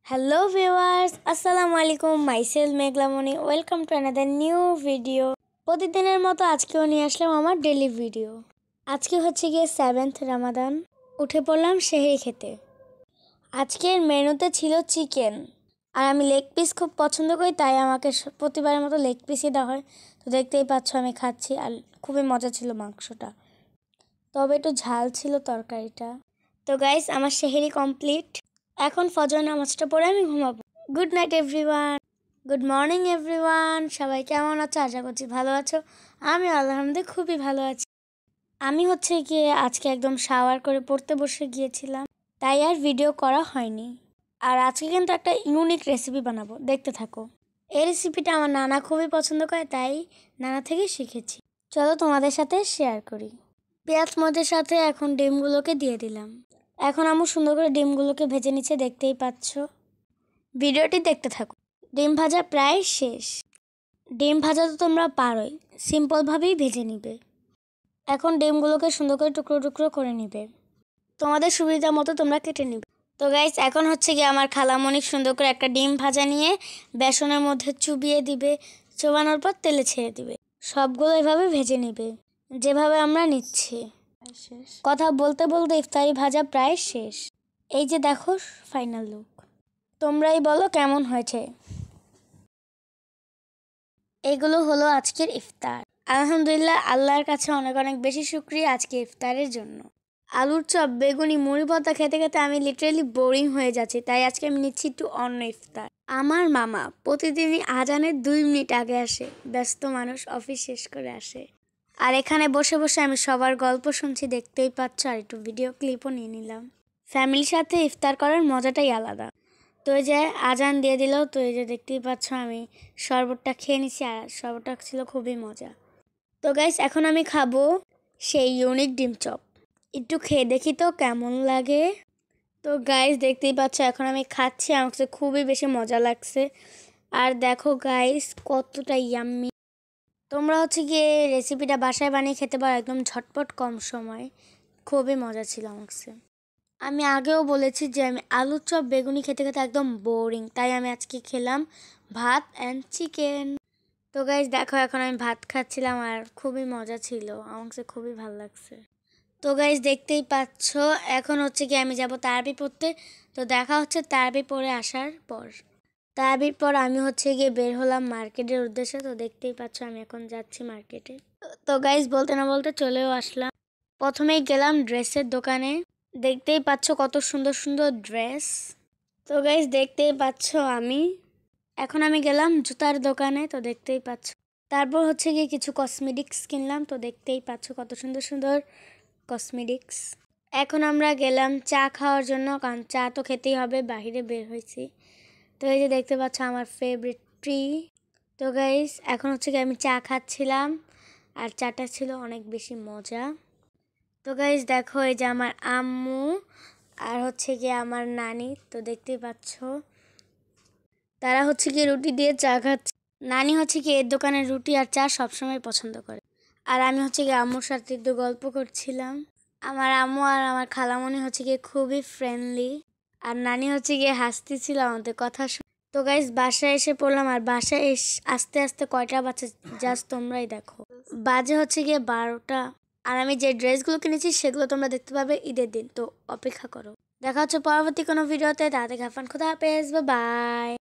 Hello viewers, Assalamu alaikum. Myself Meglamoni. Welcome to another new video. প্রতিদিনের মতো আজকেও নিয়ে আসলাম আমার ডেইলি ভিডিও। আজকে হচ্ছে গিয়ে 7th রামাদান। উঠে পড়লাম সেহরি খেতে। আজকের মেনুতে ছিল চিকেন। আর আমি লেগ পিস খুব পছন্দ করি, তাই আমাকে প্রতিবারের মতো লেগ পিসই দেওয়া হয়। তো দেখতেই পাচ্ছ আমি খাচ্ছি, আর খুবই মজা ছিল মাংসটা। তবে একটু ঝাল ছিল তরকারিটা। তো গাইস, আমার সেহরি কমপ্লিট। এখন ফজর নামাজটা পড়ে আমি ঘুমাবো। Good night everyone, good morning everyone. সবাই কেমন আছো? আশা করছি ভালো আছো। আমি আলহামদুলিল্লাহ খুবই ভালো আছি। আমি হচ্ছে গিয়ে আজকে একদম শাওয়ার করে পড়তে বসে গিয়েছিলাম, তাই আর ভিডিও করা হয়নি। আর আজকে কিন্তু একটা ইউনিক রেসিপি বানাবো, দেখতে থাকো। এই রেসিপিটা আমার নানা খুবই পছন্দ করে, তাই নানা থেকে শিখেছি। চলো তোমাদের সাথে শেয়ার করি। পেঁয়াজ মরিচের সাথে এখন ডিমগুলোকে দিয়ে দিলাম। এখন আমি সুন্দর করে ডিমগুলোকে ভেজে নিচ্ছে, দেখতেই পাচ্ছ। ভিডিওটি দেখতে থাকো। ডিম ভাজা প্রায় শেষ। ডিম ভাজা তো তোমরা পারোই, সিম্পলভাবেই ভেজে নিবে। এখন ডিমগুলোকে সুন্দর করে টুকরো টুকরো করে নিবে। তোমাদের সুবিধা মতো তোমরা কেটে নিবে। তো গাইস, এখন হচ্ছে গিয়ে আমার খালামণি সুন্দর করে একটা ডিম ভাজা নিয়ে বেসনের মধ্যে চুবিয়ে দিবে। চুবানোর পর তেলে ছেড়ে দিবে। সবগুলো এভাবে ভেজে নিবে, যেভাবে আমরা নিচ্ছি। কথা বলতে বলতে ইফতারি ভাজা প্রায় শেষ। এই যে দেখো ফাইনাল লুক। তোমরাই বলো কেমন হয়েছে। এগুলো হলো আজকের ইফতার। আলহামদুলিল্লাহ, আল্লাহর কাছে অনেক অনেক বেশি শুকরিয়া আজকে ইফতারের জন্য। আলুর চপ, বেগুনি, মুড়ি ভর্তা খেতে খেতে আমি লিটারেলি বোরিং হয়ে যাচ্ছি, তাই আজকে আমি নিচ্ছি একটু অন্য ইফতার। আমার মামা প্রতিদিনই আজানের 2 মিনিট আগে আসে। ব্যস্ত মানুষ, অফিস শেষ করে আসে। আর এখানে বসে বসে আমি সবার গল্প শুনছি, দেখতেই পাচ্ছ। আর একটু ভিডিও ক্লিপও নিয়ে নিলাম। ফ্যামিলির সাথে ইফতার করার মজাটাই আলাদা। তো এই যে আজান দিয়ে দিল, তো এই যে দেখতেই পাচ্ছ আমি শরবতটা খেয়ে নিছি, আর শরবতটা ছিল খুবই মজা। তো গাইস, এখন আমি খাবো সেই ইউনিক ডিম চপ। একটু খেয়ে দেখি তো কেমন লাগে। তো গাইস, দেখতেই পাচ্ছ এখন আমি খাচ্ছি, আমার কাছে খুবই বেশি মজা লাগছে। আর দেখো গাইস, কতটা ইয়াম্মি। তোমরা হচ্ছে গিয়ে রেসিপিটা বাসায় বানিয়ে খেতে পারো, একদম ঝটপট কম সময়। খুবই মজা ছিল আমার কাছে। আমি আগেও বলেছি যে আমি আলুর চপ বেগুনি খেতে খেতে একদম বোরিং, তাই আমি আজকে খেলাম ভাত অ্যান্ড চিকেন। তো গাইস দেখো, এখন আমি ভাত খাচ্ছিলাম, আর খুবই মজা ছিল, আমার কাছে খুবই ভালো লাগছে। তো গাইস দেখতেই পাচ্ছ, এখন হচ্ছে কি আমি যাব তারাবি পড়তে। তো দেখা হচ্ছে তারাবি পড়ে আসার পর। তারাবির পর আমি হচ্ছে গিয়ে বের হলাম মার্কেটের উদ্দেশ্যে। তো দেখতেই পাচ্ছ আমি এখন যাচ্ছি মার্কেটে। তো গাইস বলতে না বলতে চলেও আসলাম। প্রথমেই গেলাম ড্রেসের দোকানে। দেখতেই পাচ্ছ কত সুন্দর সুন্দর ড্রেস। তো গাইস দেখতেই পাচ্ছ এখন আমি গেলাম জুতার দোকানে। তো দেখতেই পাচ্ছ। তারপর হচ্ছে গিয়ে কিছু কসমেটিক্স কিনলাম। তো দেখতেই পাচ্ছ কত সুন্দর সুন্দর কসমেটিক্স। এখন আমরা গেলাম চা খাওয়ার জন্য, কারণ চা তো খেতেই হবে, বাইরে বের হয়েছি। তো এই যে দেখতে পাচ্ছ আমার ফেভারিট ট্রি। তো গাইস এখন হচ্ছে গিয়ে আমি চা খাচ্ছিলাম, আর চাটা ছিল অনেক বেশি মজা। তো গাইস দেখো, এই যে আমার আম্মু আর হচ্ছে গিয়ে আমার নানি। তো দেখতেই পাচ্ছ তারা হচ্ছে গিয়ে রুটি দিয়ে চা খাচ্ছে। নানি হচ্ছে গিয়ে এর দোকানের রুটি আর চা সবসময় পছন্দ করে। আর আমি হচ্ছে গিয়ে আম্মুর সাথে একটু গল্প করছিলাম। আমার আম্মু আর আমার খালামণি হচ্ছে গিয়ে খুবই ফ্রেন্ডলি, আর নানি হচ্ছে গিয়ে হাসতেছিল আমাদের কথা শুনে। তো গাইস বাসায় এসে পড়লাম, আর বাসায় আস্তে আস্তে কয়টা বাজে জাস্ট তোমরাই দেখো। বাজে হচ্ছে গিয়ে 12টা। আর আমি যে ড্রেসগুলো কিনেছি সেগুলো তোমরা দেখতে পাবে ঈদের দিন। তো অপেক্ষা করো। দেখা হচ্ছে পরবর্তী কোনো ভিডিওতে। তাতে খাফান, খোদা হাফেজ, বাই।